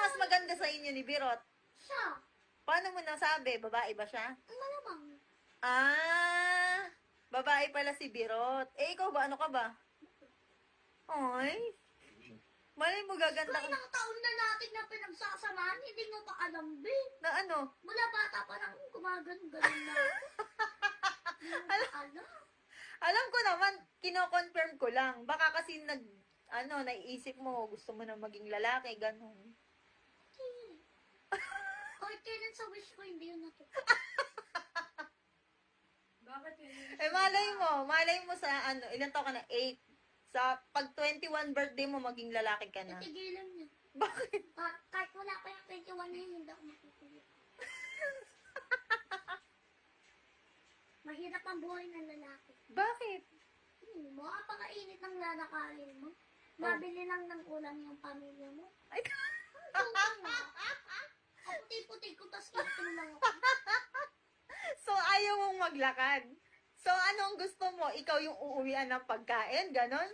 mas maganda sa inyo ni Birot? Siya. Paano mo nasabi? Babae ba siya? Malamang. Ah, babae pala si Birot. Eh, ikaw ba? Ano ka ba? Ay, malay mo gaganda Kaya ka. ilang taon na natin na pinagsasamahan, hindi mo pa alam, be. Na ano? Mula bata pa nang gumagano-ganon na ako. Hindi mo pa alam. Alam ko naman, kino-confirm ko lang. Baka kasi naiisip mo, gusto mo na maging lalaki, ganun. Hindi. Kahit kailan sa wish ko, hindi yun natupad. Bakit yun? Eh, malay mo sa ilan taon ka na? 8. Sa pag 21 birthday mo, maging lalaki ka na. Titigilan niya. Bakit? Kahit wala pa yung 21 niya, hindi ako makukulit. Mahirap ang buhay ng lalaki. Bakit? Mo, apakainit ng lalakarin mo. Mabili lang ng ulam yung pamilya mo. Ay, Ang nga. Ang puti-puti ko, tas itim lang ako. so, ayaw mong maglakad. So, anong gusto mo? Ikaw yung uuwian ng pagkain? Ganon?